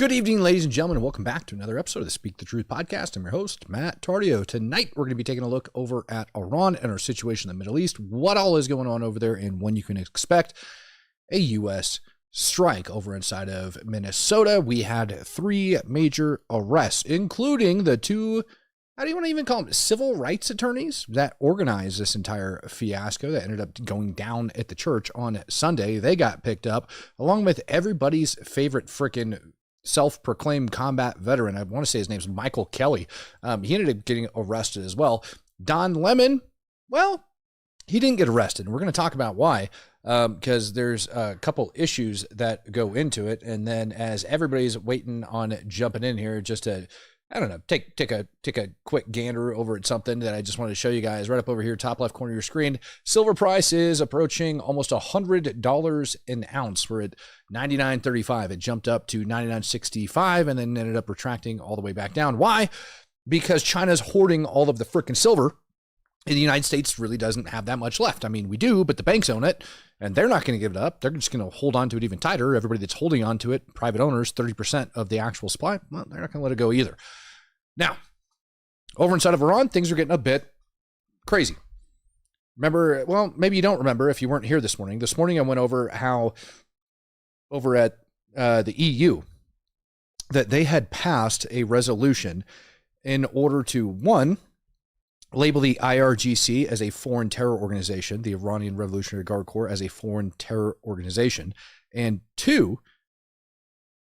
Good evening, ladies and gentlemen, and welcome back to another episode of the Speak the Truth podcast. I'm your host, Matt Tardio. Tonight, we're going to be taking a look over at Iran and our situation in the Middle East, what all is going on over there, and when you can expect a U.S. strike over inside of Minnesota. We had 3 major arrests, including the 2, how do you want to even call them, civil rights attorneys that organized this entire fiasco that ended up going down at the church on Sunday. They got picked up, along with everybody's favorite frickin' self-proclaimed combat veteran. I want to say his name's Michael Kelly. He ended up getting arrested as well. Don Lemon, well, he didn't get arrested. And we're going to talk about why, because there's a couple issues that go into it. And then as everybody's waiting on jumping in here, just to, I don't know, take a quick gander over at something that I just wanted to show you guys right up over here, top left corner of your screen. Silver price is approaching almost $100 an ounce. We're at $99.35. It jumped up to $99.65 and then ended up retracting all the way back down. Why? Because China's hoarding all of the frickin' silver. And the United States really doesn't have that much left. I mean, we do, but the banks own it, and they're not going to give it up. They're just going to hold on to it even tighter. Everybody that's holding on to it, private owners, 30% of the actual supply, well, they're not going to let it go either. Now, over inside of Iran, things are getting a bit crazy. Remember, well, maybe you don't remember if you weren't here this morning. This morning I went over how over at the EU that they had passed a resolution in order to, one, label the IRGC as a foreign terror organization, the Iranian Revolutionary Guard Corps as a foreign terror organization, and 2,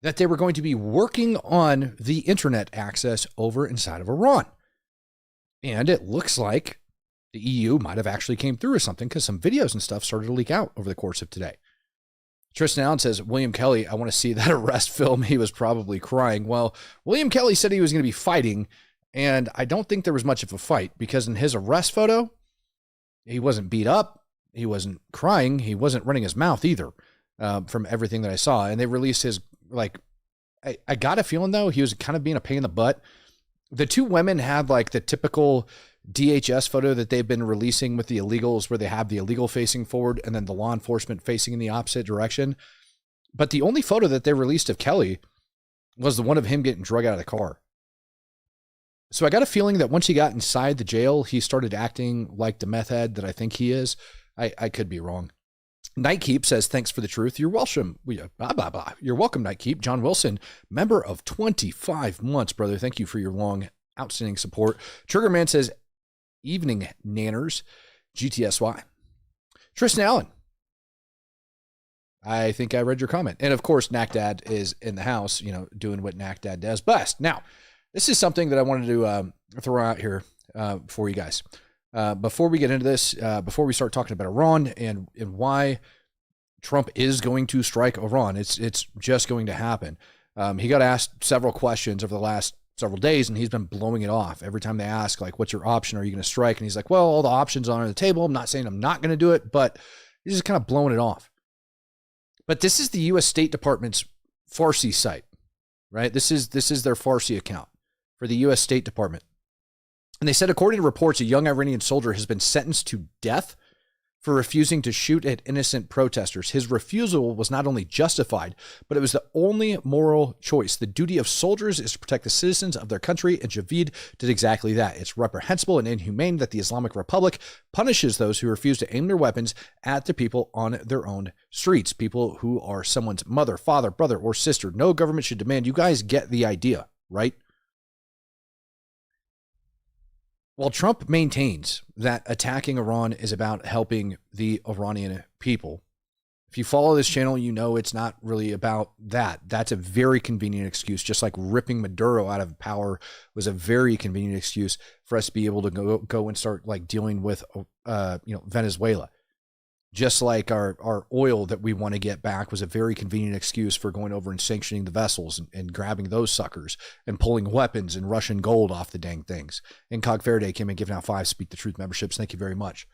that they were going to be working on the internet access over inside of Iran. And it looks like the EU might have actually came through with something because some videos and stuff started to leak out over the course of today. Tristan Allen says, William Kelly, I want to see that arrest film. He was probably crying. Well, William Kelly said he was going to be fighting, and I don't think there was much of a fight because in his arrest photo, he wasn't beat up. He wasn't crying. He wasn't running his mouth either, from everything that I saw. And they released his, I got a feeling though, he was kind of being a pain in the butt. The 2 women had like the typical DHS photo that they've been releasing with the illegals where they have the illegal facing forward and then the law enforcement facing in the opposite direction. But the only photo that they released of Kelly was the one of him getting drug out of the car. So I got a feeling that once he got inside the jail, he started acting like the meth head that I think he is. I could be wrong. Nightkeep says, thanks for the truth. You're welcome. Blah, blah, blah. You're welcome, Nightkeep. John Wilson, member of 25 months, brother. Thank you for your long, outstanding support. Triggerman says, evening, nanners. GTSY. Tristan Allen. I think I read your comment. And of course, Knack Dad is in the house, doing what Knack Dad does best. Now, this is something that I wanted to throw out here for you guys. Before we get into this, before we start talking about Iran and why Trump is going to strike Iran, it's just going to happen. He got asked several questions over the last several days, and he's been blowing it off. Every time they ask, like, what's your option? Are you going to strike? And he's like, well, all the options are on the table. I'm not saying I'm not going to do it, but he's just kind of blowing it off. But this is the U.S. State Department's Farsi site, right? This is their Farsi account for the U.S. State Department. And they said, according to reports, a young Iranian soldier has been sentenced to death for refusing to shoot at innocent protesters. His refusal was not only justified, but it was the only moral choice. The duty of soldiers is to protect the citizens of their country, and Javid did exactly that. It's reprehensible and inhumane that the Islamic Republic punishes those who refuse to aim their weapons at the people on their own streets, people who are someone's mother, father, brother, or sister. No government should demand. You guys get the idea, right? While Trump maintains that attacking Iran is about helping the Iranian people, if you follow this channel, you know it's not really about that. That's a very convenient excuse, just like ripping Maduro out of power was a very convenient excuse for us to be able to go and start like dealing with Venezuela. Just like our oil that we want to get back was a very convenient excuse for going over and sanctioning the vessels and grabbing those suckers and pulling weapons and Russian gold off the dang things. And Cog Faraday came and giving out 5 Speak the Truth memberships. Thank you very much.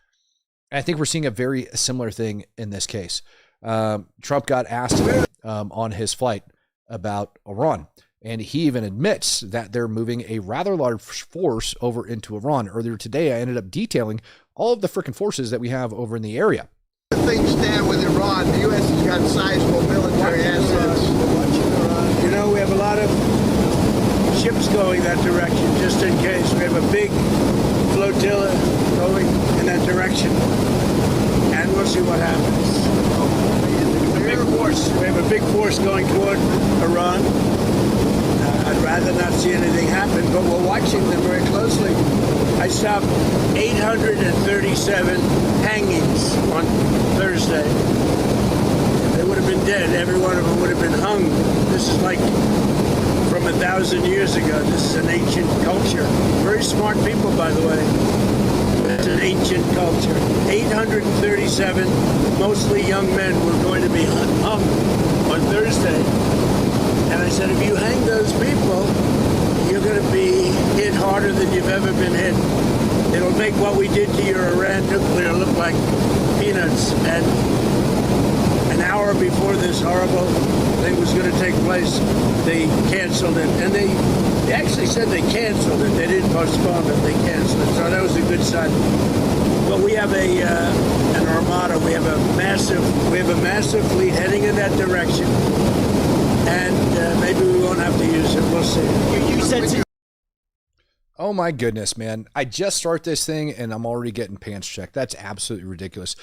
And I think we're seeing a very similar thing in this case. Trump got asked on his flight about Iran, and he even admits that they're moving a rather large force over into Iran. Earlier today, I ended up detailing all of the freaking forces that we have over in the area. Things stand with Iran. The U.S. has got sizable military assets. You know, we have a lot ships going that direction, just in case. We have a big flotilla going in that direction, and we'll see what happens. Big force. We have a big force going toward Iran. I'd rather not see anything happen, but we're watching them very closely. I stopped 837 hangings on Thursday. They would have been dead. Every one of them would have been hung. This is like from 1,000 years ago. This is an ancient culture. Very smart people, by the way. It's an ancient culture. 837, mostly young men, were going to be hung on Thursday. And I said, if you hang those people, you're going to be hit harder than you've ever been hit. It'll make what we did to your Iran nuclear look like peanuts. And an hour before this horrible thing was going to take place, they canceled it. And they actually said they canceled it. They didn't postpone it. They canceled it. So that was a good sign. But we have an armada. We have a massive fleet heading in that direction. And maybe we won't have to use it. We'll see. You said Oh my goodness, man. I just start this thing and I'm already getting pants checked. That's absolutely ridiculous.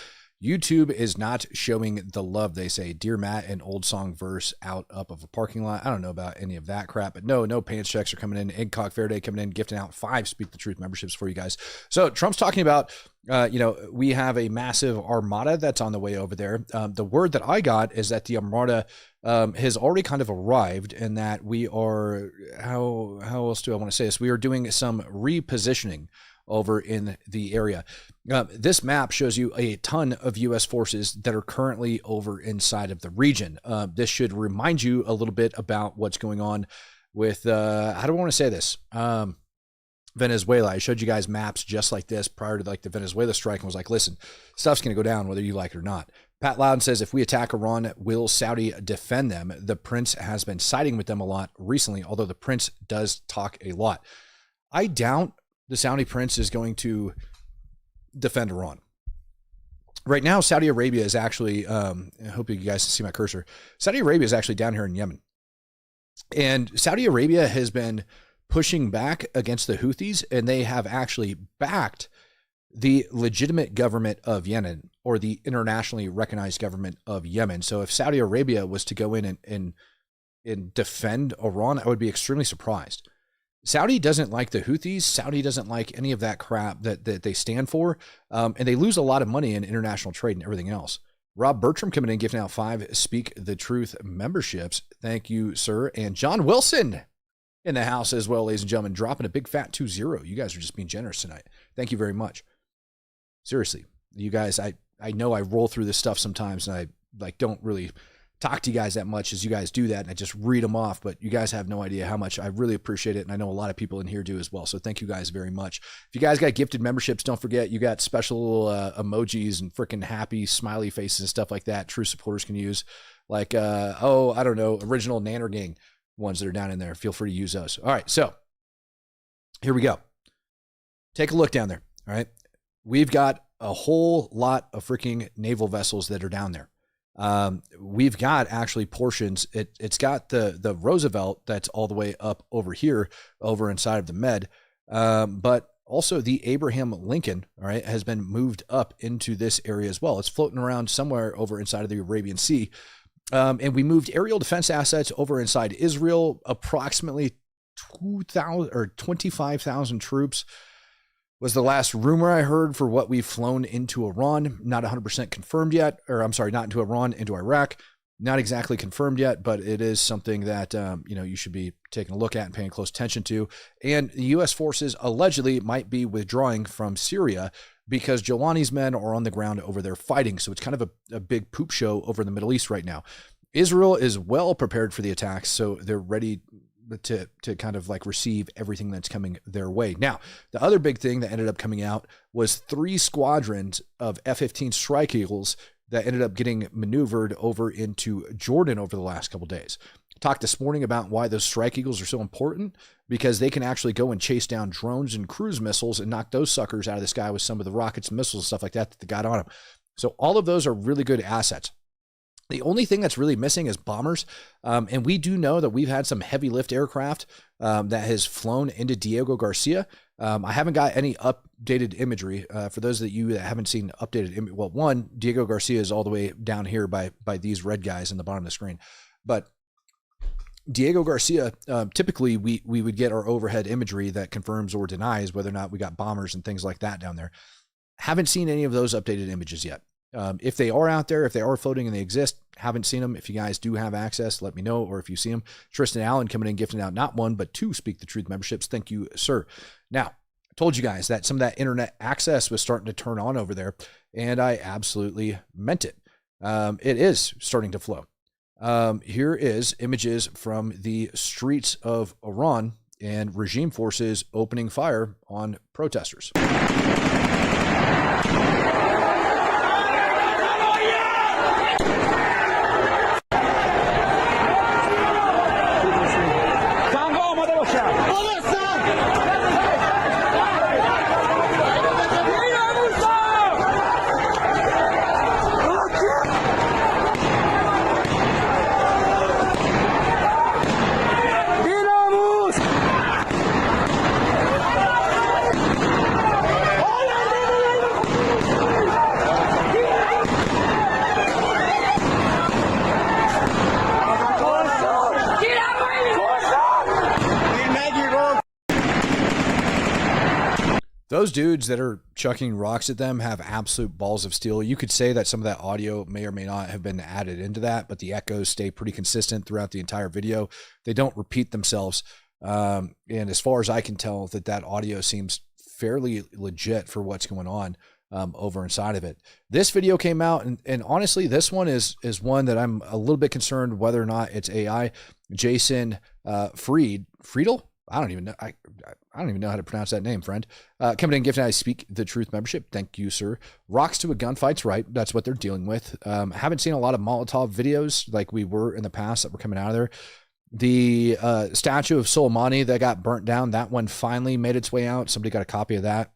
YouTube is not showing the love, they say. Dear Matt, an old song verse out up of a parking lot. I don't know about any of that crap, but no pants checks are coming in. Eggcock Faraday coming in, gifting out 5 Speak the Truth memberships for you guys. So Trump's talking about, we have a massive armada that's on the way over there. The word that I got is that the armada has already kind of arrived, and that we are, how else do I want to say this? We are doing some repositioning over in the area. This map shows you a ton of U.S. forces that are currently over inside of the region. This should remind you a little bit about what's going on with, how do I want to say this? Venezuela. I showed you guys maps just like this prior to like the Venezuela strike and was like, listen, stuff's going to go down whether you like it or not. Pat Loudon says, if we attack Iran, will Saudi defend them? The prince has been siding with them a lot recently, although the prince does talk a lot. I doubt the Saudi prince is going to defend Iran. Right now, Saudi Arabia is actually, I hope you guys can see my cursor. Saudi Arabia is actually down here in Yemen. And Saudi Arabia has been pushing back against the Houthis, and they have actually backed the legitimate government of Yemen, or the internationally recognized government of Yemen. So if Saudi Arabia was to go in and defend Iran, I would be extremely surprised. Saudi doesn't like the Houthis. Saudi doesn't like any of that crap that they stand for. And they lose a lot of money in international trade and everything else. Rob Bertram coming in, giving out 5 Speak the Truth memberships. Thank you, sir. And John Wilson in the house as well, ladies and gentlemen, dropping a big fat 2-0. You guys are just being generous tonight. Thank you very much. Seriously, you guys, I know I roll through this stuff sometimes and I don't really talk to you guys that much as you guys do that, and I just read them off, but you guys have no idea how much I really appreciate it, and I know a lot of people in here do as well, so thank you guys very much. If you guys got gifted memberships, don't forget you got special emojis and freaking happy smiley faces and stuff like that true supporters can use, like I don't know, original Nanner Gang ones that are down in there. Feel free to use those. All right, so here we go. Take a look down there. All right, we've got a whole lot of freaking naval vessels that are down there. We've got actually portions. It's got the Roosevelt that's all the way up over here, over inside of the Med. But also the Abraham Lincoln, all right, has been moved up into this area as well. It's floating around somewhere over inside of the Arabian Sea. And we moved aerial defense assets over inside Israel, approximately 2,000 or 25,000 troops was the last rumor I heard for what we've flown into Iran. Not 100% confirmed yet, or I'm sorry, not into Iran, into Iraq. Not exactly confirmed yet, but it is something that, you should be taking a look at and paying close attention to. And the U.S. forces allegedly might be withdrawing from Syria because Jolani's men are on the ground over there fighting. So it's kind of a big poop show over in the Middle East right now. Israel is well prepared for the attacks, so they're ready to kind of like receive everything that's coming their way. Now, the other big thing that ended up coming out was 3 squadrons of F-15 Strike Eagles that ended up getting maneuvered over into Jordan over the last couple of days. Talked this morning about why those Strike Eagles are so important, because they can actually go and chase down drones and cruise missiles and knock those suckers out of the sky with some of the rockets and missiles and stuff like that they got on them. So all of those are really good assets. The only thing that's really missing is bombers. And we do know that we've had some heavy lift aircraft that has flown into Diego Garcia. I haven't got any updated imagery. For those of you that haven't seen updated well, one, Diego Garcia is all the way down here by these red guys in the bottom of the screen. But Diego Garcia, typically we would get our overhead imagery that confirms or denies whether or not we got bombers and things like that down there. Haven't seen any of those updated images yet. If they are out there, if they are floating and they exist, haven't seen them. If you guys do have access, let me know. Or if you see them, Tristan Allen coming in, gifting out not one, but 2 Speak the Truth memberships. Thank you, sir. Now, I told you guys that some of that internet access was starting to turn on over there, and I absolutely meant it. It is starting to flow. Here is images from the streets of Iran and regime forces opening fire on protesters. Those dudes that are chucking rocks at them have absolute balls of steel. You could say that some of that audio may or may not have been added into that, but the echoes stay pretty consistent throughout the entire video. They don't repeat themselves. And as far as I can tell, that audio seems fairly legit for what's going on over inside of it. This video came out, and honestly, this one is one that I'm a little bit concerned whether or not it's AI. Jason Friedel? I don't even know. I don't even know how to pronounce that name, friend. Coming in, gifting I Speak the Truth membership. Thank you, sir. Rocks to a gunfight's right. That's what they're dealing with. Haven't seen a lot of Molotov videos like we were in the past that were coming out of there. The statue of Soleimani that got burnt down, that one finally made its way out. Somebody got a copy of that.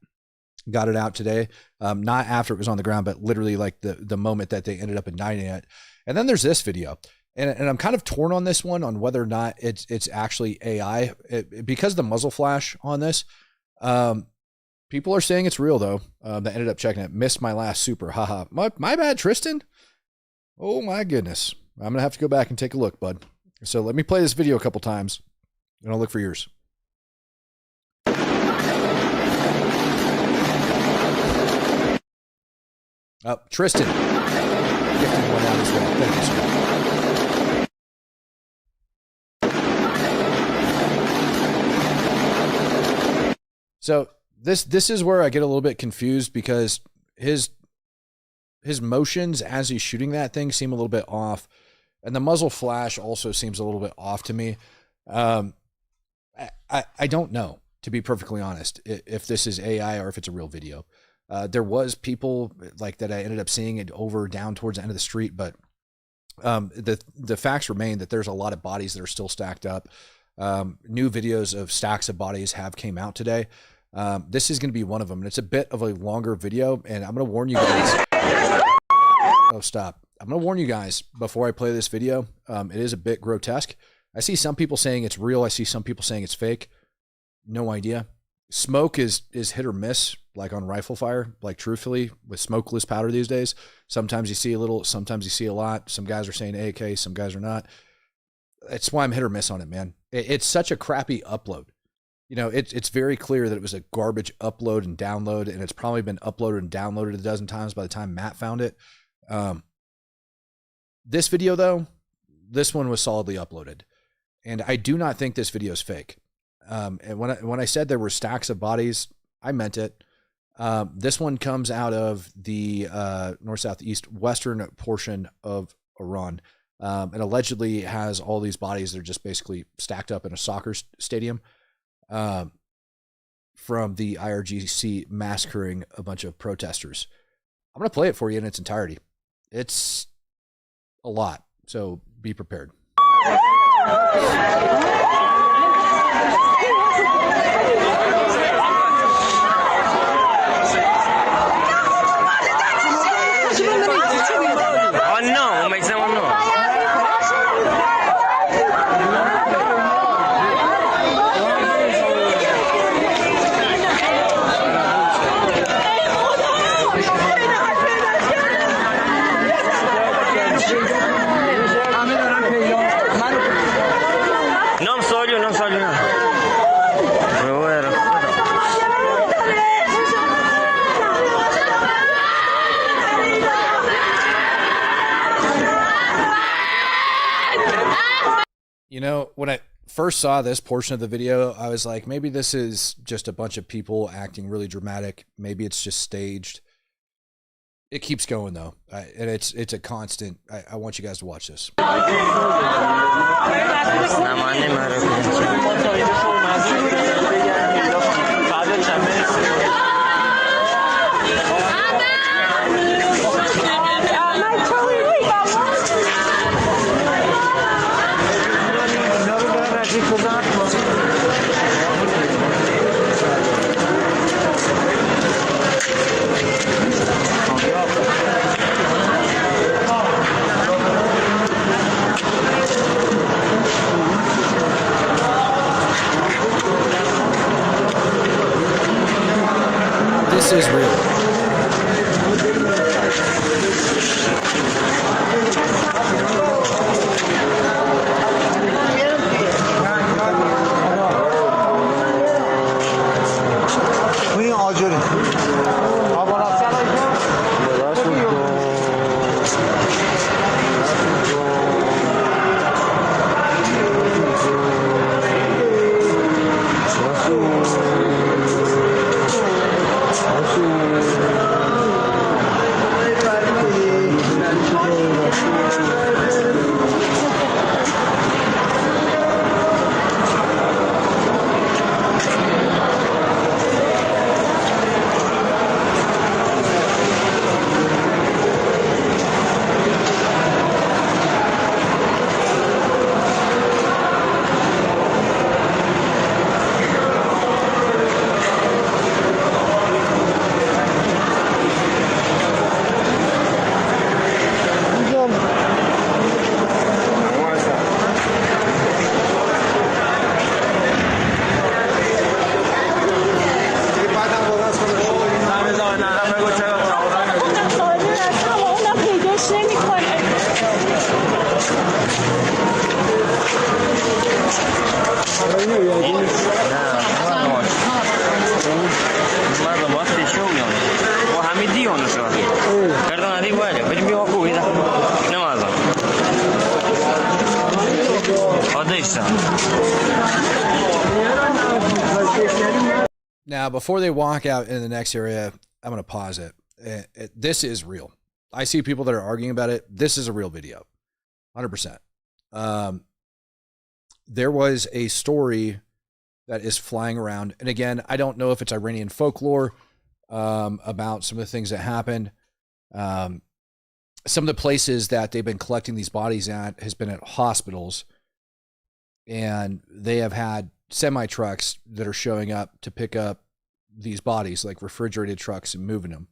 Got it out today. Not after it was on the ground, but literally like the moment that they ended up igniting it. And then there's this video. And I'm kind of torn on this one on whether or not it's actually AI because the muzzle flash on this. People are saying it's real though. That ended up checking it. Missed my last super. Haha. My bad, Tristan. Oh my goodness. I'm gonna have to go back and take a look, bud. So let me play this video a couple times, and I'll look for yours. Tristan, gifting one out as well. Thank you, sir. So this is where I get a little bit confused because his motions as he's shooting that thing seem a little bit off, and the muzzle flash also seems a little bit off to me. I don't know, to be perfectly honest, if this is AI or if it's a real video. There was people like that I ended up seeing it over down towards the end of the street, but the facts remain that there's a lot of bodies that are still stacked up. New videos of stacks of bodies have came out today. This is going to be one of them, and it's a bit of a longer video, and I'm going to warn you guys. Oh, stop. I'm going to warn you guys before I play this video. It is a bit grotesque. I see some people saying it's real. I see some people saying it's fake. No idea. Smoke is hit or miss, like on rifle fire, like truthfully with smokeless powder these days. Sometimes you see a little, sometimes you see a lot. Some guys are saying AK, some guys are not. That's why I'm hit or miss on it, man. It's such a crappy upload. You know, it's very clear that it was a garbage upload and download, and it's probably been uploaded and downloaded a dozen times by the time Matt found it. This video, though, this one was solidly uploaded, and I do not think this video is fake. And when I said there were stacks of bodies, I meant it. This one comes out of the north, south, east, western portion of Iran. And allegedly has all these bodies that are just basically stacked up in a soccer stadium from the IRGC massacring a bunch of protesters. I'm going to play it for you in its entirety. It's a lot, so be prepared. Oh no, ما يسمونه first saw this portion of the video, I was like, maybe this is just a bunch of people acting really dramatic. Maybe it's just staged. It keeps going though, and it's a constant. I want you guys to watch this. This is real. Now, before they walk out in the next area, I'm going to pause it. This is real. I see people that are arguing about it. This is a real video, 100%. There was a story that is flying around. And again, I don't know if it's Iranian folklore about some of the things that happened. Some of the places that they've been collecting these bodies at has been at hospitals. And they have had semi-trucks that are showing up to pick up these bodies, like refrigerated trucks, and moving them.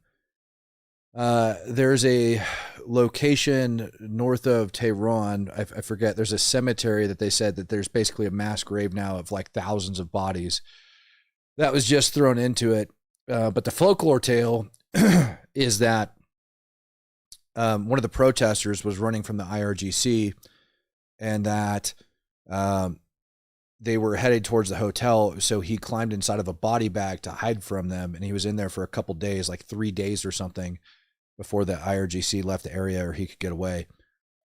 There's a location north of Tehran. I forget. There's a cemetery that they said that there's basically a mass grave now of like thousands of bodies that was just thrown into it. But the folklore tale is that one of the protesters was running from the IRGC, and that they were headed towards the hotel. So he climbed inside of a body bag to hide from them. And he was in there for a couple days, like 3 days or something, before the IRGC left the area or he could get away.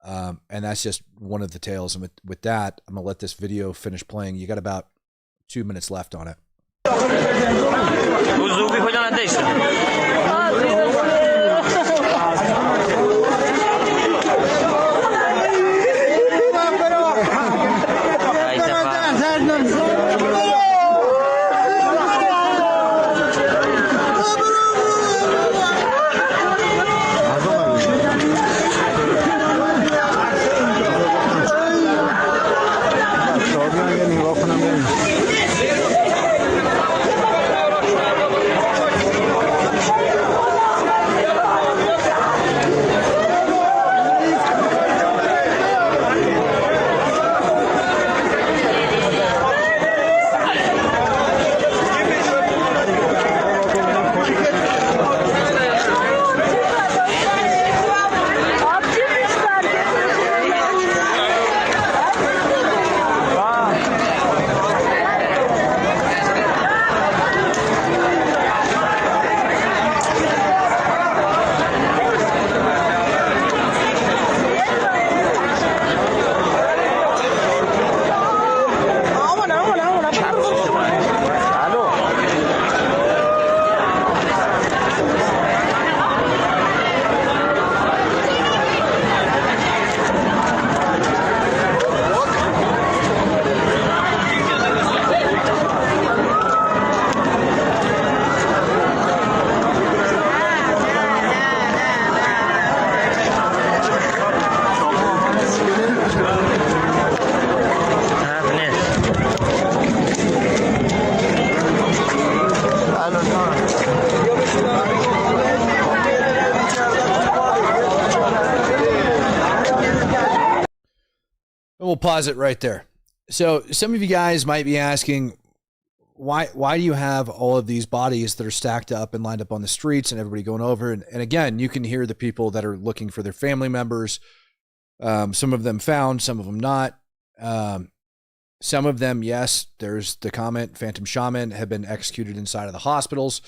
And that's just one of the tales. And with that, I'm going to let this video finish playing. You got about 2 minutes left on it. pause it right there. So some of you guys might be asking, why do you have all of these bodies that are stacked up and lined up on the streets and everybody going over? And again, you can hear the people that are looking for their family members. Some of them found, some of them not. Some of them, yes, there's the comment, Phantom Shaman have been executed inside of the hospitals.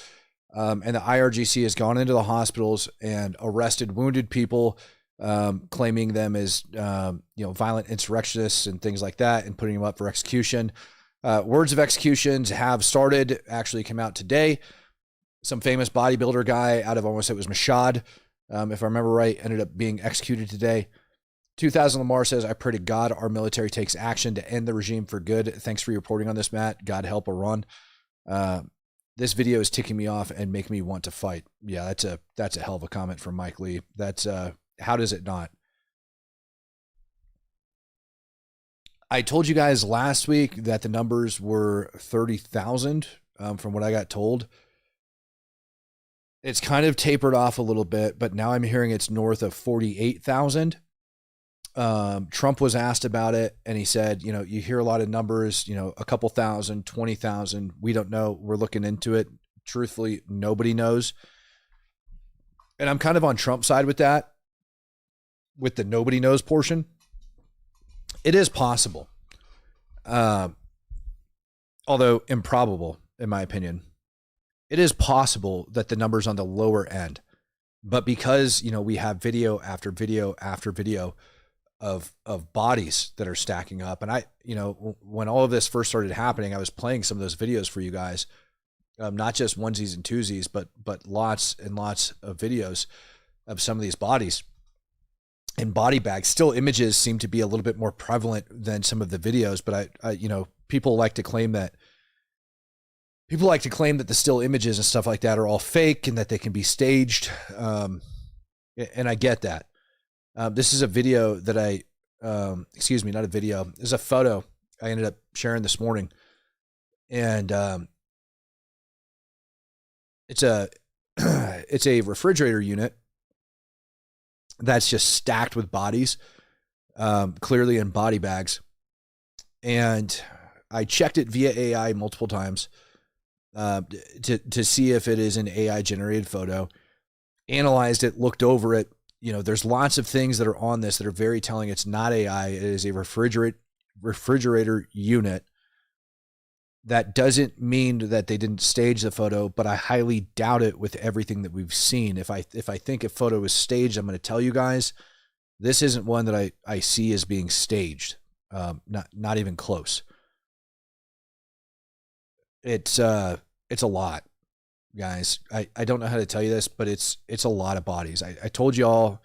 And the IRGC has gone into the hospitals and arrested wounded people, claiming them as, violent insurrectionists and things like that, and putting them up for execution. Words of executions have started, actually come out today. Some famous bodybuilder guy out of, I want to say it was Mashad, if I remember right, ended up being executed today. 2000 Lamar says, I pray to God our military takes action to end the regime for good. Thanks for reporting on this, Matt. God help Iran. This video is ticking me off and making me want to fight. Yeah, that's a hell of a comment from Mike Lee. That's how does it not? I told you guys last week that the numbers were 30,000 from what I got told. It's kind of tapered off a little bit, but now I'm hearing it's north of 48,000. Trump was asked about it, and he said, you hear a lot of numbers, a couple thousand, 20,000. We don't know. We're looking into it. Truthfully, nobody knows. And I'm kind of on Trump's side with that, with the nobody knows portion. It is possible, although improbable, in my opinion. It is possible that the number's on the lower end, but because, we have video after video after video of bodies that are stacking up. And when all of this first started happening, I was playing some of those videos for you guys, not just onesies and twosies, but lots and lots of videos of some of these bodies in body bags. Still images seem to be a little bit more prevalent than some of the videos, but people like to claim that the still images and stuff like that are all fake and that they can be staged. And I get that. This is a video that not a video. This is a photo I ended up sharing this morning. And it's a refrigerator unit that's just stacked with bodies, clearly in body bags. And I checked it via AI multiple times to see if it is an AI generated photo, analyzed it, looked over it. There's lots of things that are on this that are very telling it's not AI. It is a refrigerator unit. That doesn't mean that they didn't stage the photo, but I highly doubt it with everything that we've seen. If I think a photo is staged, I'm going to tell you guys, this isn't one that I see as being staged. Not even close. It's a lot, guys. I don't know how to tell you this, but it's a lot of bodies. I told you all,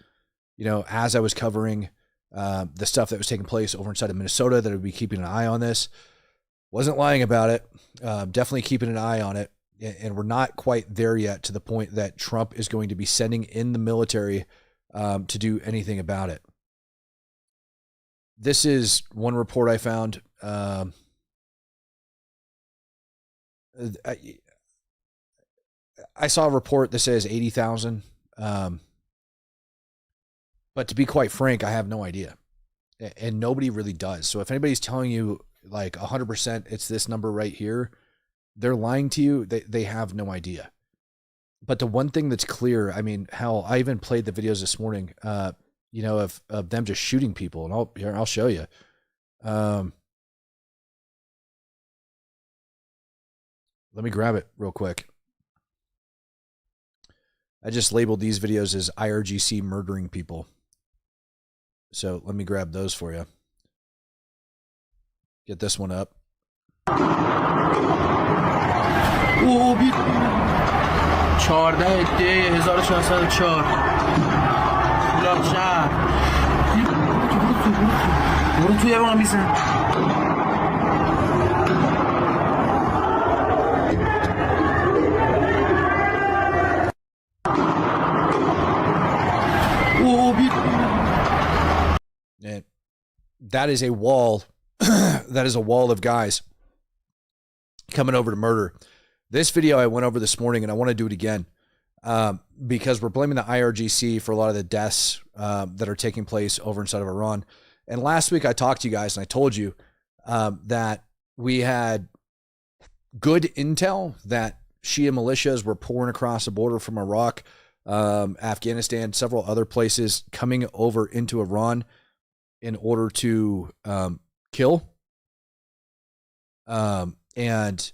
as I was covering the stuff that was taking place over inside of Minnesota, that I would be keeping an eye on this. Wasn't lying about it. Definitely keeping an eye on it. And we're not quite there yet to the point that Trump is going to be sending in the military to do anything about it. This is one report I found. I saw a report that says 80,000. But to be quite frank, I have no idea. And nobody really does. So if anybody's telling you like 100% it's this number right here, they're lying to you. They have no idea. But the one thing that's clear, hell, I even played the videos this morning, of them just shooting people. And I'll show you. Let me grab it real quick. I just labeled these videos as IRGC murdering people. So let me grab those for you. Get this one up. او 14/14/1404 بلاک شهر برو توی ما میزن And that is a wall. That is a wall of guys coming over to murder. This video I went over this morning, and I want to do it again because we're blaming the IRGC for a lot of the deaths that are taking place over inside of Iran. And last week I talked to you guys and I told you that we had good intel that Shia militias were pouring across the border from Iraq, Afghanistan, several other places, coming over into Iran in order to kill and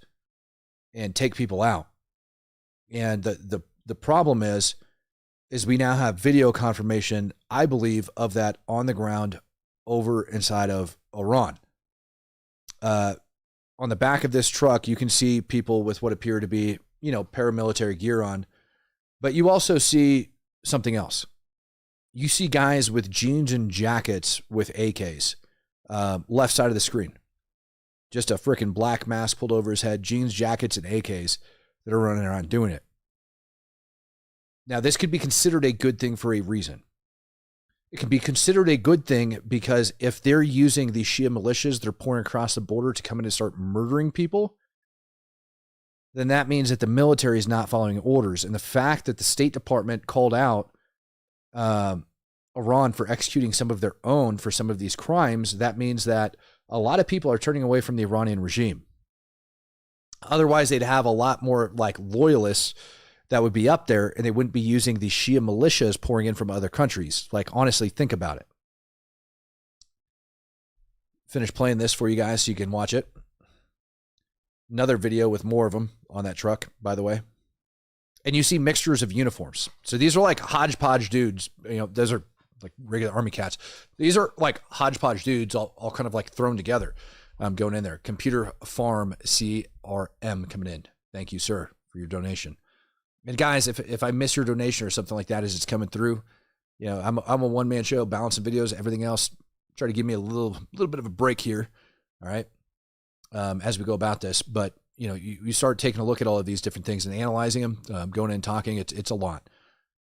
take people out. And the problem is we now have video confirmation, I believe, of that on the ground over inside of Iran. On the back of this truck, you can see people with what appear to be, paramilitary gear on, but you also see something else. You see guys with jeans and jackets with AKs, left side of the screen. Just a freaking black mask pulled over his head, jeans, jackets, and AKs that are running around doing it. Now, this could be considered a good thing for a reason. It can be considered a good thing because if they're using the Shia militias, they're pouring across the border to come in and start murdering people, then that means that the military is not following orders. And the fact that the State Department called out Iran for executing some of their own for some of these crimes, that means that a lot of people are turning away from the Iranian regime. Otherwise, they'd have a lot more like loyalists that would be up there, and they wouldn't be using the Shia militias pouring in from other countries. Like, honestly, think about it. Finish playing this for you guys so you can watch it. Another video with more of them on that truck, by the way. And you see mixtures of uniforms. So these are like hodgepodge dudes. Those are like regular army cats. These are like hodgepodge dudes all kind of like thrown together going in there. Computer Farm CRM coming in. Thank you, sir, for your donation. And guys, if I miss your donation or something like that as it's coming through, I'm a one-man show, balancing videos, everything else. Try to give me a little bit of a break here, all right, as we go about this. But, you start taking a look at all of these different things and analyzing them, going in and talking, it's a lot.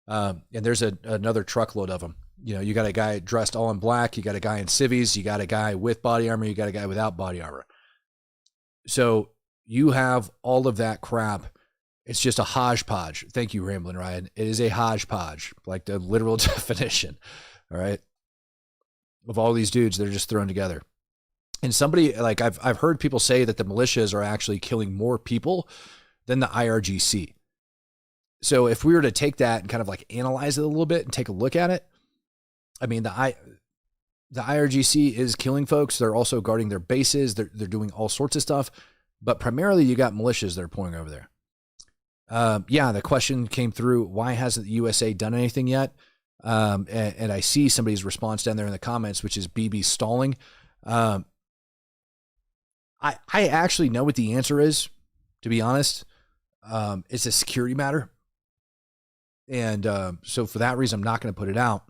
And there's another truckload of them. You got a guy dressed all in black, you got a guy in civvies, you got a guy with body armor, you got a guy without body armor. So you have all of that crap. It's just a hodgepodge. Thank you, Ramblin' Ryan. It is a hodgepodge, like the literal definition, all right, of all these dudes that are just thrown together. And somebody, like I've heard people say that the militias are actually killing more people than the IRGC. So if we were to take that and kind of like analyze it a little bit and take a look at it, I mean, the IRGC is killing folks. They're also guarding their bases. They're doing all sorts of stuff, but primarily you got militias that are pouring over there. The question came through, why hasn't the USA done anything yet? And I see somebody's response down there in the comments, which is BB stalling. I actually know what the answer is, to be honest. It's a security matter. And so for that reason, I'm not going to put it out.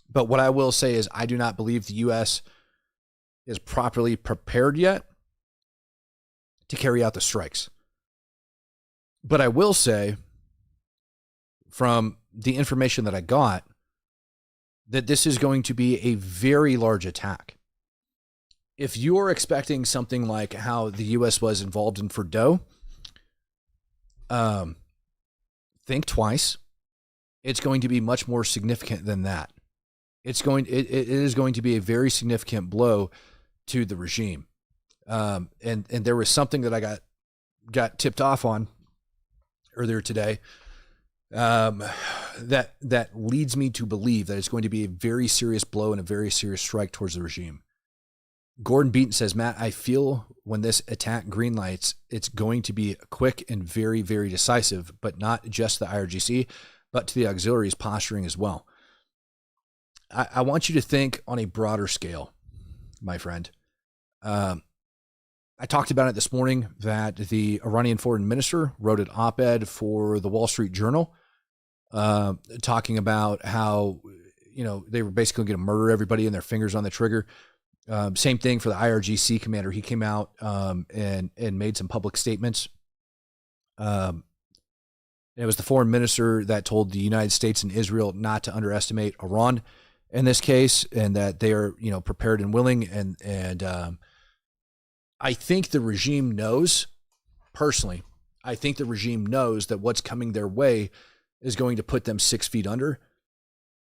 But what I will say is I do not believe the U.S. is properly prepared yet to carry out the strikes. But I will say, from the information that I got, that this is going to be a very large attack. If you're expecting something like how the U.S. was involved in Fordo, think twice. It's going to be much more significant than that. It is going to be a very significant blow to the regime. And there was something that I got tipped off on earlier today that leads me to believe that it's going to be a very serious blow and a very serious strike towards the regime. Gordon Beaton says, Matt, I feel when this attack greenlights, it's going to be quick and very, very decisive, but not just the IRGC, but to the auxiliaries posturing as well. I want you to think on a broader scale, my friend. I talked about it this morning that the Iranian foreign minister wrote an op-ed for the Wall Street Journal talking about how, they were basically going to murder everybody and their fingers on the trigger. Same thing for the IRGC commander. He came out and made some public statements. It was the foreign minister that told the United States and Israel not to underestimate Iran in this case, and that they are, prepared and willing. And I think the regime knows, personally, I think the regime knows that what's coming their way is going to put them 6 feet under.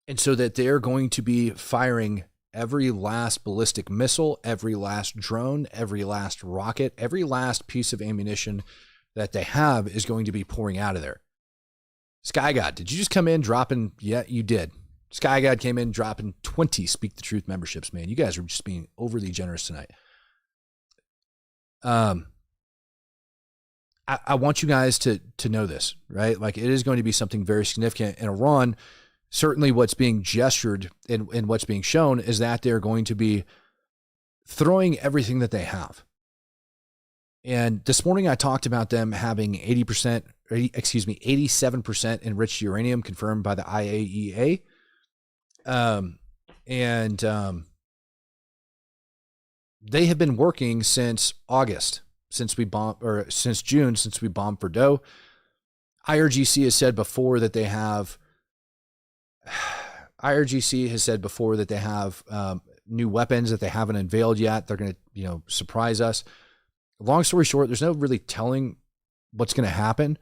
And so that they're going to be firing every last ballistic missile, every last drone, every last rocket, every last piece of ammunition that they have is going to be pouring out of there. Sky God, did you just come in dropping? Yeah, you did. Sky God came in dropping 20 Speak the Truth memberships, man. You guys are just being overly generous tonight. I want you guys to know this, right? Like, it is going to be something very significant. In Iran, certainly what's being gestured and what's being shown is that they're going to be throwing everything that they have. And this morning I talked about them having 87% enriched uranium confirmed by the IAEA. They have been working since August, since June, since we bombed Fordo. IRGC has said before that they have new weapons that they haven't unveiled yet. They're going to, surprise us. Long story short, there's no really telling what's going to happen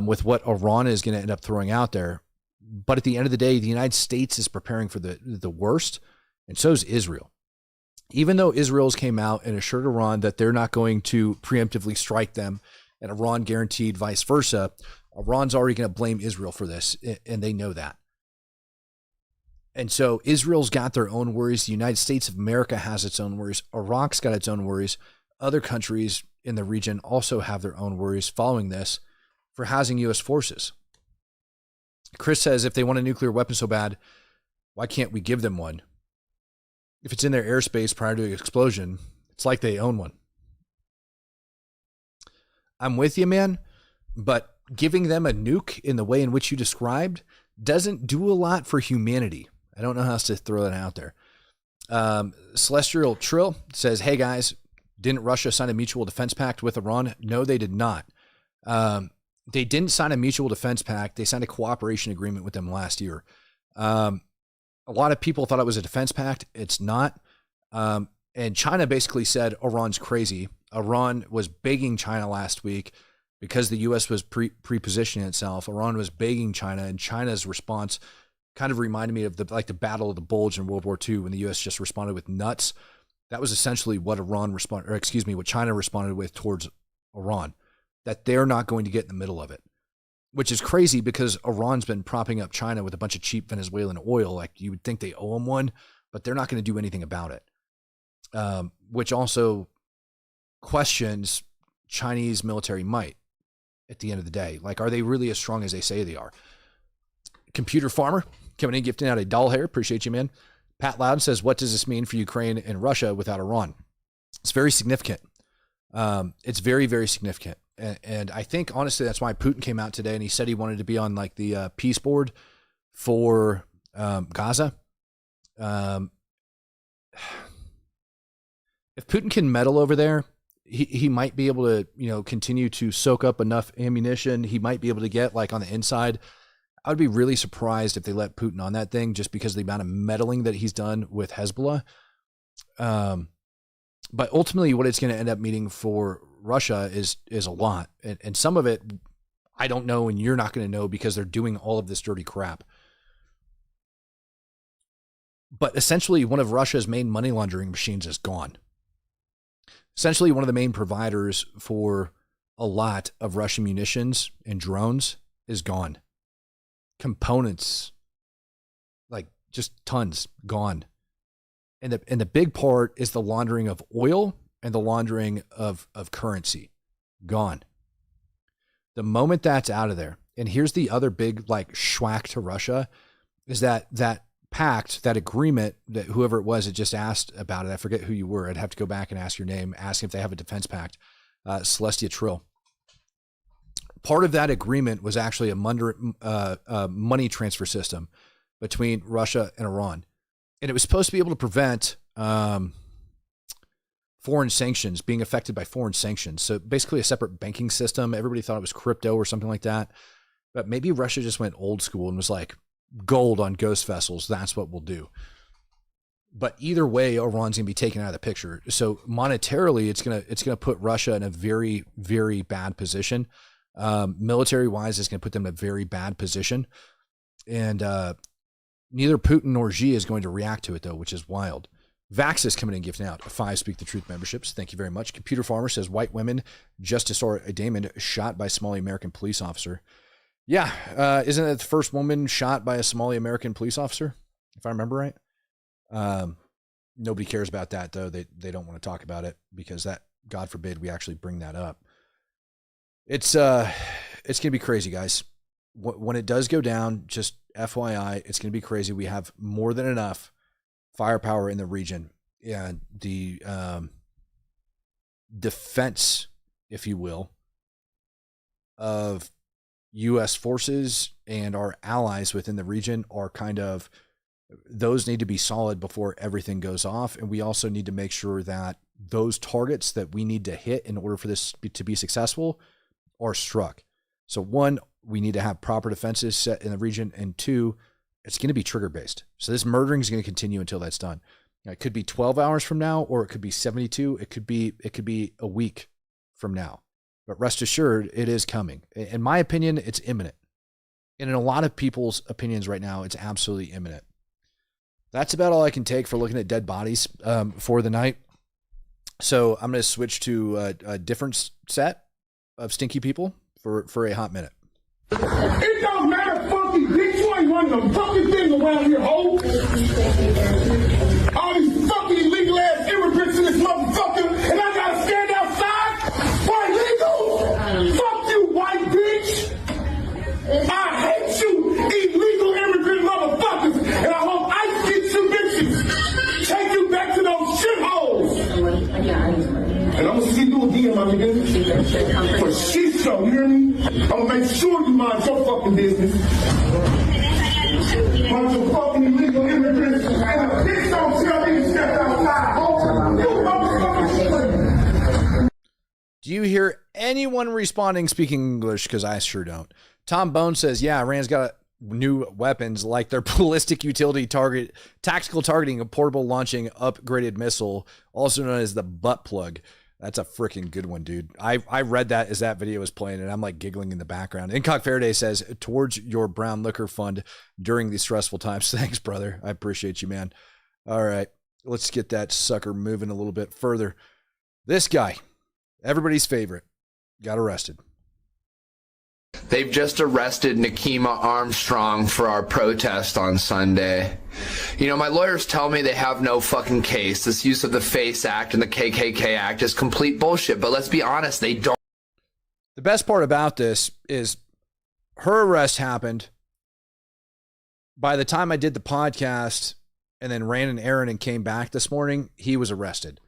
with what Iran is going to end up throwing out there. But at the end of the day, the United States is preparing for the worst, and so is Israel. Even though Israel's came out and assured Iran that they're not going to preemptively strike them, and Iran guaranteed vice versa, Iran's already going to blame Israel for this, and they know that. And so Israel's got their own worries. The United States of America has its own worries. Iraq's got its own worries. Other countries in the region also have their own worries following this for housing U.S. forces. Chris says, if they want a nuclear weapon so bad, why can't we give them one? If it's in their airspace prior to the explosion, it's like they own one. I'm with you, man, but giving them a nuke in the way in which you described doesn't do a lot for humanity. I don't know how else to throw that out there. Celestial Trill says, hey guys, didn't Russia sign a mutual defense pact with Iran? No, they did not. They didn't sign a mutual defense pact. They signed a cooperation agreement with them last year. A lot of people thought it was a defense pact. It's not. And China basically said Iran's crazy. Iran was begging China last week because the U.S. was pre-positioning itself. Iran was begging China, and China's response kind of reminded me of the Battle of the Bulge in World War II when the U.S. just responded with nuts. That was essentially what what China responded with towards Iran, that they're not going to get in the middle of it, which is crazy because Iran's been propping up China with a bunch of cheap Venezuelan oil. Like, you would think they owe them one, but they're not going to do anything about it, which also questions Chinese military might at the end of the day. Like, are they really as strong as they say they are? Computer Farmer coming in, gifting out a doll hair. Appreciate you, man. Pat Loud says, what does this mean for Ukraine and Russia without Iran? It's very significant. It's very, very significant. And I think, honestly, that's why Putin came out today and he said he wanted to be on like the peace board for Gaza. If Putin can meddle over there, he might be able to, continue to soak up enough ammunition. He might be able to get like on the inside. I would be really surprised if they let Putin on that thing just because of the amount of meddling that he's done with Hezbollah. But ultimately what it's going to end up meaning for Russia is a lot. And some of it, I don't know, and you're not going to know because they're doing all of this dirty crap. But essentially one of Russia's main money laundering machines is gone. Essentially one of the main providers for a lot of Russian munitions and drones is gone. Components, like just tons, gone. And the big part is the laundering of oil and the laundering of currency, gone. The moment that's out of there, and here's the other big like schwack to Russia, is that pact, that agreement that whoever it was that just asked about it, I forget who you were, I'd have to go back and ask your name, ask if they have a defense pact, Celestia Trill. Part of that agreement was actually a money transfer system between Russia and Iran. And it was supposed to be able to prevent foreign sanctions, being affected by foreign sanctions. So basically a separate banking system. Everybody thought it was crypto or something like that. But maybe Russia just went old school and was like, gold on ghost vessels, that's what we'll do. But either way, Iran's going to be taken out of the picture. So monetarily, it's gonna put Russia in a very, very bad position. Military-wise, it's going to put them in a very bad position. And Neither Putin nor Xi is going to react to it, though, which is wild. Vax is coming in gifting out 5 Speak the Truth memberships. Thank you very much. Computer Farmer says, white women, Justice or Damon, shot by Somali American police officer. Yeah, isn't it the first woman shot by a Somali American police officer, if I remember right? Nobody cares about that, though. They don't want to talk about it because that, God forbid, we actually bring that up. It's going to be crazy, guys. When it does go down, just FYI, it's going to be crazy. We have more than enough firepower in the region. Yeah, the defense, if you will, of U.S. forces and our allies within the region are kind of, those need to be solid before everything goes off. And we also need to make sure that those targets that we need to hit in order for this to be successful are struck. So one, we need to have proper defenses set in the region. And two, it's going to be trigger based. So this murdering is going to continue until that's done. Now, it could be 12 hours from now, or it could be 72. It could be a week from now, but rest assured it is coming. In my opinion, it's imminent. And in a lot of people's opinions right now, it's absolutely imminent. That's about all I can take for looking at dead bodies for the night. So I'm going to switch to a different set of stinky people for a hot minute. It don't matter, funky bitch. You ain't running a fucking thing around here, ho. All these fucking illegal ass immigrants in this motherfucker, and I gotta stand outside? Why legal? Fuck you, white bitch. I hate you, illegal immigrant motherfuckers, and I hope ICE gets you bitches. Take you back to those shitholes. And I'm gonna see you again, my nigga. For shit show, you hear me? I'm gonna make sure you mind your fucking business. Bunch of fucking illegal immigrants, and a bitch don't tell me to step outside. Do you hear anyone responding speaking English? Because I sure don't. Tom Bone says, yeah, Iran's got new weapons like their ballistic utility target, tactical targeting, a portable launching upgraded missile, also known as the butt plug. That's a freaking good one, dude. I read that as that video was playing, and I'm like giggling in the background. Incock Faraday says, towards your brown liquor fund during these stressful times. Thanks, brother. I appreciate you, man. All right, let's get that sucker moving a little bit further. This guy, everybody's favorite, got arrested. They've just arrested Nakima Armstrong for our protest on Sunday. You know, my lawyers tell me they have no fucking case. This use of the FACE Act and the KKK Act is complete bullshit, but let's be honest, they don't. The best part about this is her arrest happened. By the time I did the podcast and then ran an errand and came back this morning, he was arrested.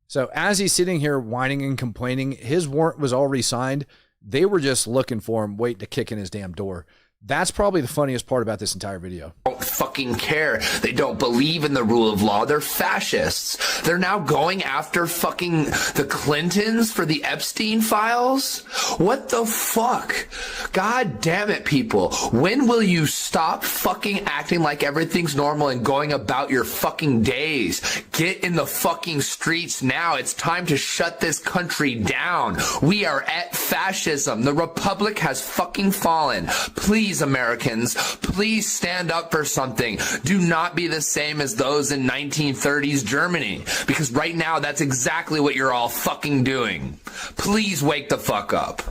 So as he's sitting here whining and complaining, his warrant was already signed. They were just looking for him, waiting to kick in his damn door. That's probably the funniest part about this entire video. Don't fucking care. They don't believe in the rule of law. They're fascists. They're now going after fucking the Clintons for the Epstein files? What the fuck? God damn it, people. When will you stop fucking acting like everything's normal and going about your fucking days? Get in the fucking streets now. It's time to shut this country down. We are at fascism. The republic has fucking fallen. Please, Americans, please stand up for something. Do not be the same as those in 1930s Germany, because right now that's exactly what you're all fucking doing. Please wake the fuck up.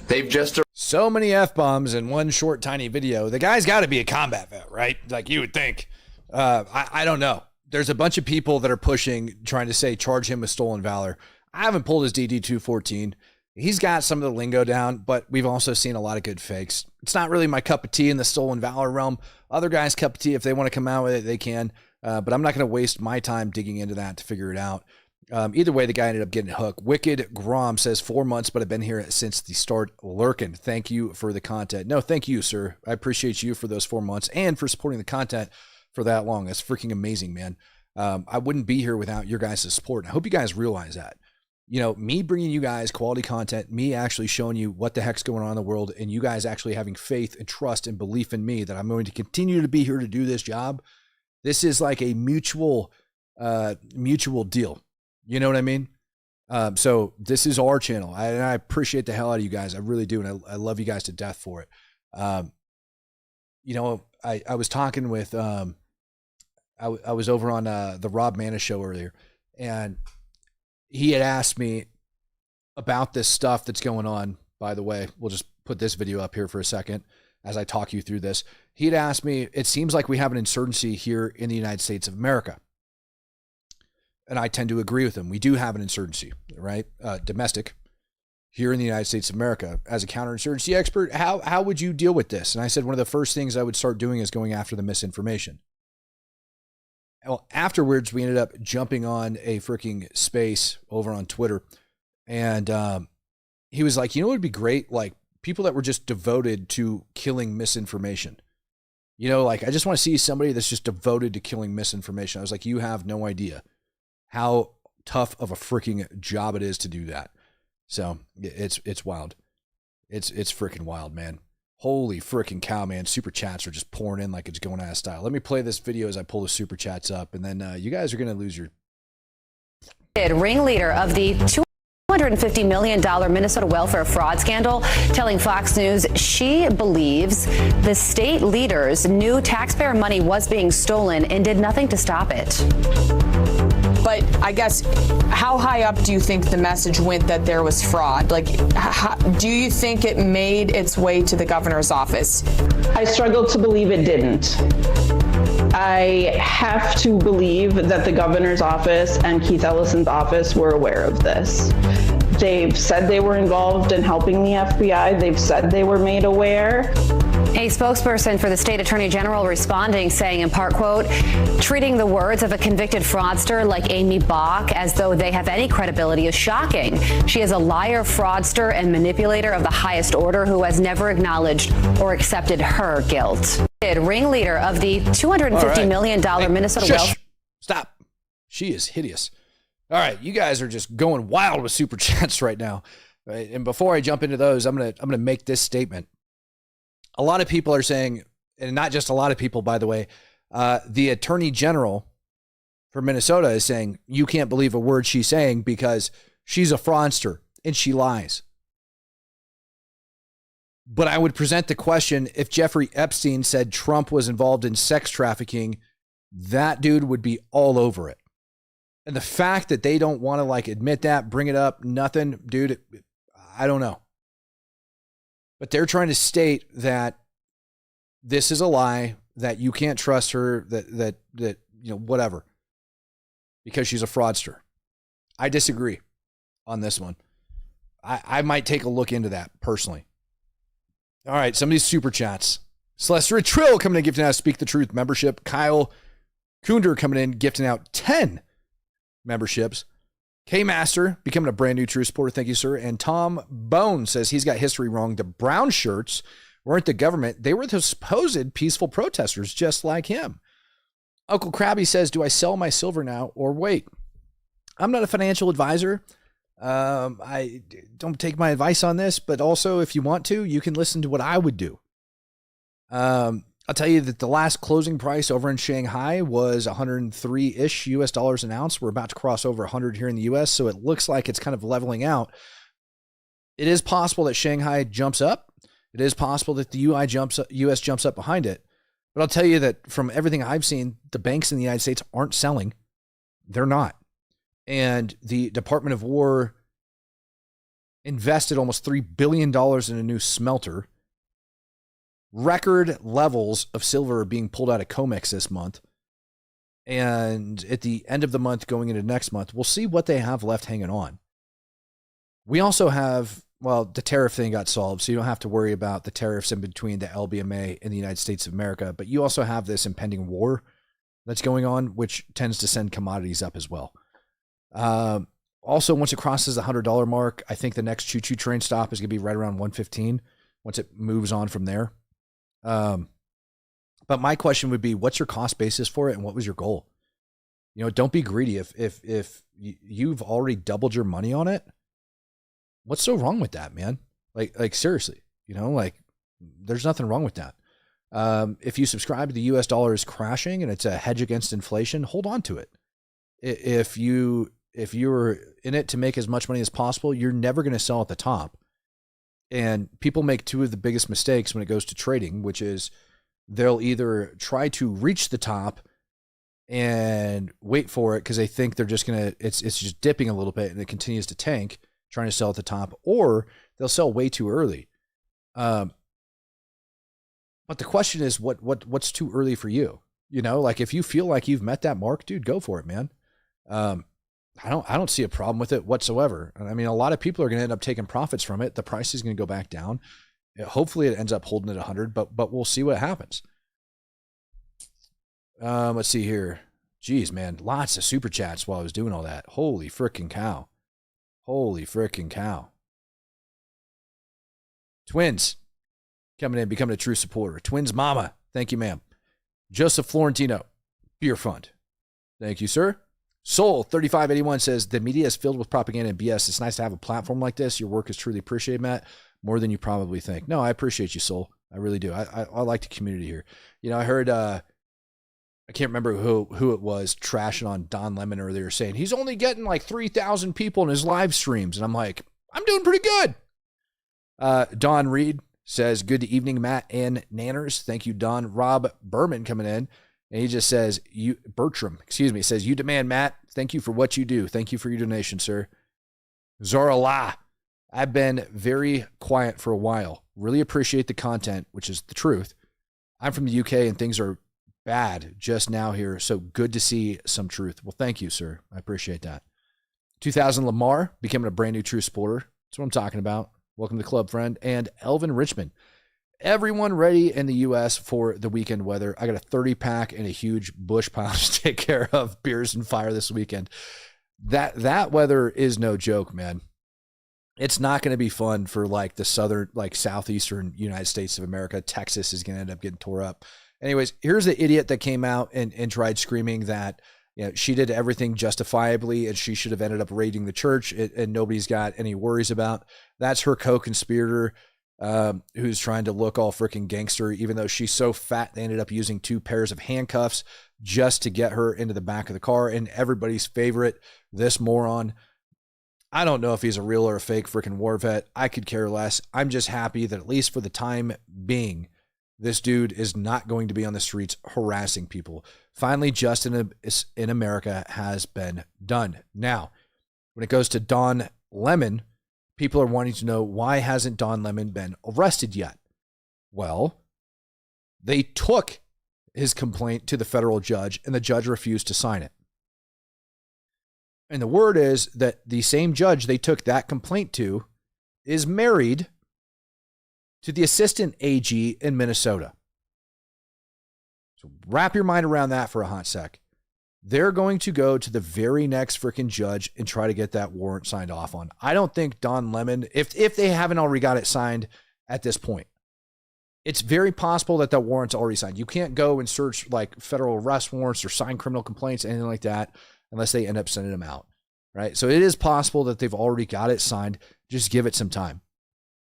They've just... So many F-bombs in one short, tiny video. The guy's got to be a combat vet, right? Like you would think. I don't know. There's a bunch of people that are pushing, trying to say, charge him with stolen valor. I haven't pulled his DD-214. He's got some of the lingo down, but we've also seen a lot of good fakes. It's not really my cup of tea in the stolen valor realm. Other guys' cup of tea, if they want to come out with it, they can. But I'm not going to waste my time digging into that to figure it out. Either way, the guy ended up getting hooked. Wicked Grom says 4 months, but I've been here since the start lurking. Thank you for the content. No, thank you, sir. I appreciate you for those 4 months and for supporting the content for that long. That's freaking amazing, man. I wouldn't be here without your guys' support. I hope you guys realize that. You know, me bringing you guys quality content, me actually showing you what the heck's going on in the world, and you guys actually having faith and trust and belief in me that I'm going to continue to be here to do this job. This is like a mutual deal. You know what I mean? So this is our channel. I appreciate the hell out of you guys. I really do. And I love you guys to death for it. You know, I was talking with I was over on the Rob Manna show earlier, and he had asked me about this stuff that's going on. By the way, we'll just put this video up here for a second as I talk you through this. He had asked me, it seems like we have an insurgency here in the United States of America. And I tend to agree with him. We do have an insurgency, right? Domestic here in the United States of America. As a counterinsurgency expert, how would you deal with this? And I said one of the first things I would start doing is going after the misinformation. Well, afterwards, we ended up jumping on a freaking space over on Twitter. And he was like, you know what would be great? Like people that were just devoted to killing misinformation. You know, like I just want to see somebody that's just devoted to killing misinformation. I was like, you have no idea how tough of a freaking job it is to do that. So it's wild. It's freaking wild, man. Holy freaking cow, man. Super chats are just pouring in like it's going out of style. Let me play this video as I pull the super chats up, and then you guys are going to lose your... Ringleader of the $250 million Minnesota welfare fraud scandal, telling Fox News she believes the state leaders knew taxpayer money was being stolen and did nothing to stop it. But I guess, how high up do you think the message went that there was fraud? Like, do you think it made its way to the governor's office? I struggle to believe it didn't. I have to believe that the governor's office and Keith Ellison's office were aware of this. They've said they were involved in helping the FBI. They've said they were made aware. A spokesperson for the state attorney general responding, saying in part, quote, treating the words of a convicted fraudster like Amy Bach as though they have any credibility is shocking. She is a liar, fraudster, and manipulator of the highest order who has never acknowledged or accepted her guilt. Ringleader of the $250 million Minnesota welfare. Stop. She is hideous. All right, you guys are just going wild with super chats right now. Right? And before I jump into those, I'm gonna make this statement. A lot of people are saying, and not just a lot of people, by the way, the attorney general for Minnesota is saying, you can't believe a word she's saying because she's a fraudster and she lies. But I would present the question, if Jeffrey Epstein said Trump was involved in sex trafficking, that dude would be all over it. And the fact that they don't want to like admit that, bring it up, nothing, dude, I don't know. But they're trying to state that this is a lie, that you can't trust her, that you know, whatever, because she's a fraudster. I disagree on this one. I might take a look into that personally. All right, some of these super chats. Celestia Trill coming in, gifting out Speak the Truth membership. Kyle Kunder coming in, gifting out 10 memberships. K-Master becoming a brand new True supporter. Thank you, sir. And Tom Bone says he's got history wrong. The brown shirts weren't the government. They were the supposed peaceful protesters, just like him. Uncle Krabby says, do I sell my silver now or wait? I'm not a financial advisor. I don't take my advice on this, but also if you want to, you can listen to what I would do. I'll tell you that the last closing price over in Shanghai was 103-ish US dollars an ounce. We're about to cross over 100 here in the US, so it looks like it's kind of leveling out. It is possible that Shanghai jumps up. It is possible that the US jumps up behind it. But I'll tell you that from everything I've seen, the banks in the United States aren't selling. They're not. And the Department of War invested almost $3 billion in a new smelter. Record levels of silver are being pulled out of COMEX this month. And at the end of the month, going into next month, we'll see what they have left hanging on. We also have, well, the tariff thing got solved, so you don't have to worry about the tariffs in between the LBMA and the United States of America. But you also have this impending war that's going on, which tends to send commodities up as well. Also, once it crosses the $100 mark, I think the next choo-choo train stop is going to be right around 115 once it moves on from there. But my question would be, what's your cost basis for it, and what was your goal? You know, don't be greedy. If you've already doubled your money on it, what's so wrong with that, man? Like seriously, you know, like there's nothing wrong with that. If you subscribe to the US dollar is crashing and it's a hedge against inflation, hold on to it. If you're in it to make as much money as possible, you're never going to sell at the top. And people make two of the biggest mistakes when it goes to trading, which is they'll either try to reach the top and wait for it because they think they're just going to, it's just dipping a little bit and it continues to tank, trying to sell at the top, or they'll sell way too early. But the question is, what's too early for you? You know, like if you feel like you've met that mark, dude, go for it, man. I don't see a problem with it whatsoever. I mean, a lot of people are going to end up taking profits from it. The price is going to go back down. Hopefully it ends up holding at 100, but we'll see what happens. Let's see here. Jeez, man, lots of super chats while I was doing all that. Holy freaking cow. Holy freaking cow. Twins coming in, becoming a true supporter. Twins mama. Thank you, ma'am. Joseph Florentino, beer fund. Thank you, sir. Soul 3581 says the media is filled with propaganda and BS. It's nice to have a platform like this. Your work is truly appreciated, Matt, more than you probably think. No, I appreciate you, Soul. I really do. I like the community here. You know, I heard I can't remember who it was trashing on Don Lemon earlier, saying he's only getting like 3,000 people in his live streams, and I'm like, I'm doing pretty good. Don Reed says, good evening, Matt and Nanners. Thank you, Don. Rob Berman coming in. And he just says, Bertram says, you demand, Matt. Thank you for what you do. Thank you for your donation, sir. Zora La. I've been very quiet for a while. Really appreciate the content, which is the truth. I'm from the UK and things are bad just now here. So good to see some truth. Well, thank you, sir. I appreciate that. 2000 Lamar becoming a brand new true supporter. That's what I'm talking about. Welcome to the club, friend. And Elvin Richmond. Everyone ready in the U.S. for the weekend weather. I got a 30-pack and a huge bush pile to take care of. Beers and fire this weekend. That weather is no joke, man. It's not going to be fun for like the southern, like southeastern United States of America. Texas is going to end up getting tore up. Anyways, here's the idiot that came out and tried screaming that, you know, she did everything justifiably and she should have ended up raiding the church and nobody's got any worries about. That's her co-conspirator. Who's trying to look all freaking gangster, even though she's so fat, they ended up using 2 pairs of handcuffs just to get her into the back of the car. And everybody's favorite, this moron. I don't know if he's a real or a fake freaking war vet. I could care less. I'm just happy that at least for the time being, this dude is not going to be on the streets harassing people. Finally, justice in America has been done. Now, when it goes to Don Lemon, people are wanting to know, why hasn't Don Lemon been arrested yet? Well, they took his complaint to the federal judge and the judge refused to sign it. And the word is that the same judge they took that complaint to is married to the assistant AG in Minnesota. So wrap your mind around that for a hot sec. They're going to go to the very next freaking judge and try to get that warrant signed off on. I don't think Don Lemon, if they haven't already got it signed at this point, it's very possible that that warrant's already signed. You can't go and search like federal arrest warrants or sign criminal complaints, anything like that, unless they end up sending them out, right? So it is possible that they've already got it signed. Just give it some time.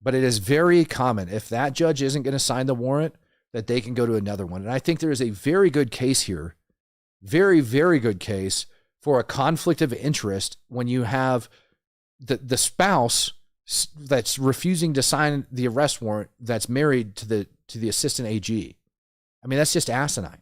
But it is very common, if that judge isn't going to sign the warrant, that they can go to another one. And I think there is a very good case here. Very, very good case for a conflict of interest when you have the spouse that's refusing to sign the arrest warrant that's married to the assistant AG. I mean, that's just asinine.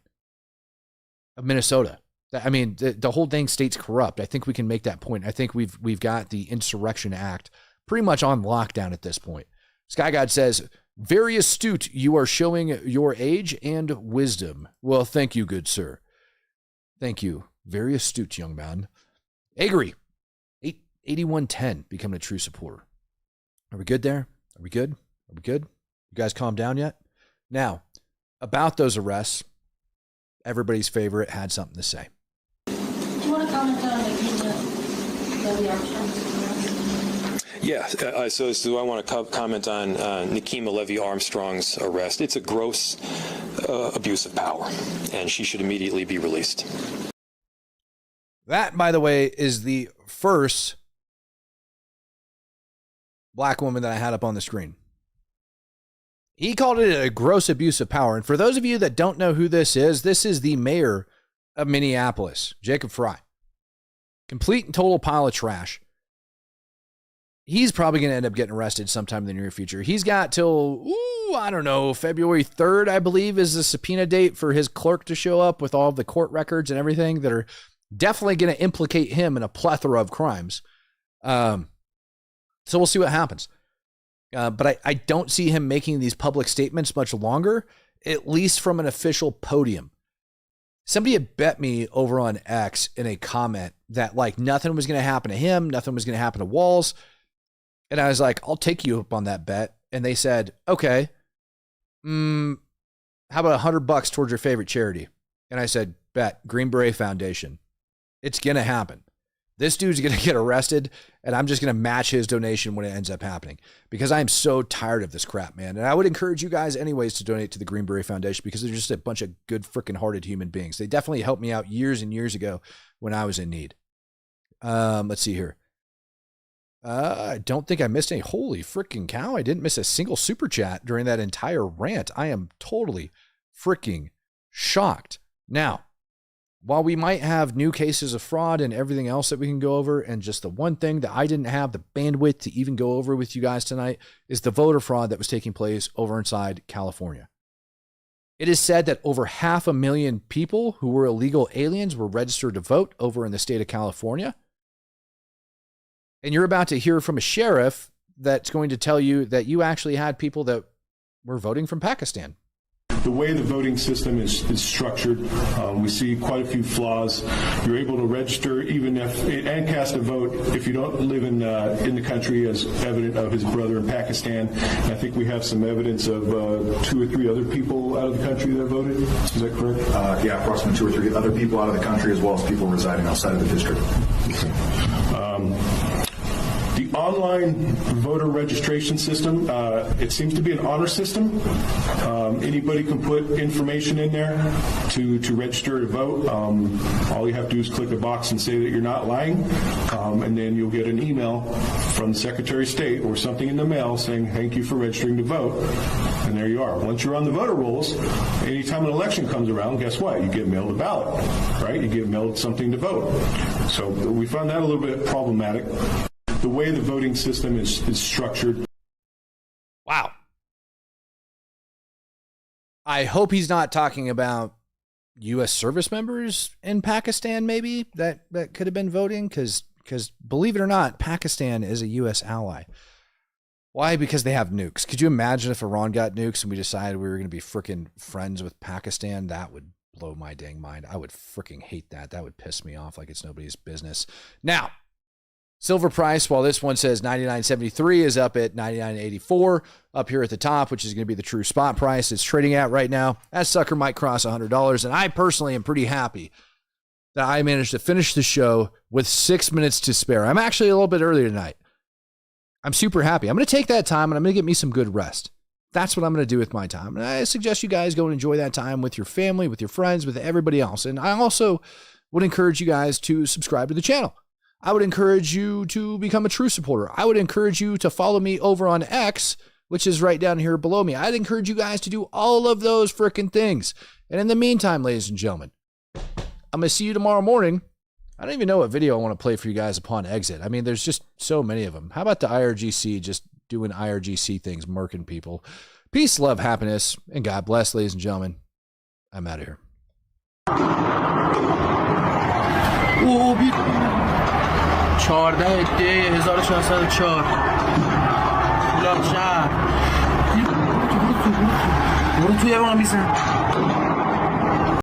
Of Minnesota. I mean, the whole dang state's corrupt. I think we can make that point. I think we've got the Insurrection Act pretty much on lockdown at this point. Sky God says, very astute. You are showing your age and wisdom. Well, thank you, good sir. Thank you. Very astute, young man. Agri, 8110, becoming a true supporter. Are we good there? Are we good? Are we good? You guys calm down yet? Now, about those arrests, everybody's favorite had something to say. Do you want to comment on the Armstrong's? Yeah, so I want to comment on Nikema Levy Armstrong's arrest. It's a gross abuse of power, and she should immediately be released. That, by the way, is the first black woman that I had up on the screen. He called it a gross abuse of power. And for those of you that don't know who this is the mayor of Minneapolis, Jacob Frey. Complete and total pile of trash. He's probably going to end up getting arrested sometime in the near future. He's got till I don't know, February 3rd, I believe, is the subpoena date for his clerk to show up with all of the court records and everything that are definitely going to implicate him in a plethora of crimes. So we'll see what happens. But I don't see him making these public statements much longer, at least from an official podium. Somebody had bet me over on X in a comment that like nothing was going to happen to him, nothing was going to happen to Walls. And I was like, I'll take you up on that bet. And they said, okay, how about $100 towards your favorite charity? And I said, bet, Green Beret Foundation. It's going to happen. This dude's going to get arrested, and I'm just going to match his donation when it ends up happening because I am so tired of this crap, man. And I would encourage you guys anyways to donate to the Green Beret Foundation because they're just a bunch of good freaking hearted human beings. They definitely helped me out years and years ago when I was in need. Let's see here. I don't think I missed any. Holy freaking cow. I didn't miss a single super chat during that entire rant. I am totally freaking shocked. Now, while we might have new cases of fraud and everything else that we can go over, and just the one thing that I didn't have the bandwidth to even go over with you guys tonight is the voter fraud that was taking place over inside California. It is said that over 500,000 people who were illegal aliens were registered to vote over in the state of California. And you're about to hear from a sheriff that's going to tell you that you actually had people that were voting from Pakistan. The way the voting system is structured, we see quite a few flaws. You're able to register even if and cast a vote if you don't live in the country, as evident of his brother in Pakistan. And I think we have some evidence of 2 or 3 other people out of the country that voted. Is that correct? Yeah, approximately 2 or 3 other people out of the country, as well as people residing outside of the district. The online voter registration system, it seems to be an honor system. Anybody can put information in there to register to vote. All you have to do is click a box and say that you're not lying, and then you'll get an email from the Secretary of State or something in the mail saying, thank you for registering to vote. And there you are. Once you're on the voter rolls, anytime an election comes around, guess what? You get mailed a ballot, right? You get mailed something to vote. So we found that a little bit problematic. The way the voting system is structured. Wow. I hope he's not talking about U.S. service members in Pakistan, maybe, that could have been voting, because believe it or not, Pakistan is a U.S. ally. Why? Because they have nukes. Could you imagine if Iran got nukes and we decided we were going to be freaking friends with Pakistan? That would blow my dang mind. I would freaking hate that. That would piss me off like it's nobody's business. Now, silver price, while this one says $99.73, is up at $99.84 up here at the top, which is going to be the true spot price it's trading at right now. That sucker might cross $100, and I personally am pretty happy that I managed to finish the show with 6 minutes to spare. I'm actually a little bit early tonight. I'm super happy. I'm going to take that time, and I'm going to get me some good rest. That's what I'm going to do with my time. And I suggest you guys go and enjoy that time with your family, with your friends, with everybody else. And I also would encourage you guys to subscribe to the channel. I would encourage you to become a true supporter. I would encourage you to follow me over on X, which is right down here below me. I'd encourage you guys to do all of those frickin' things. And in the meantime, ladies and gentlemen, I'm going to see you tomorrow morning. I don't even know what video I want to play for you guys upon exit. I mean, there's just so many of them. How about the IRGC just doing IRGC things, murking people? Peace, love, happiness, and God bless, ladies and gentlemen. I'm out of here. $14,404 شهر برو توی ما میزن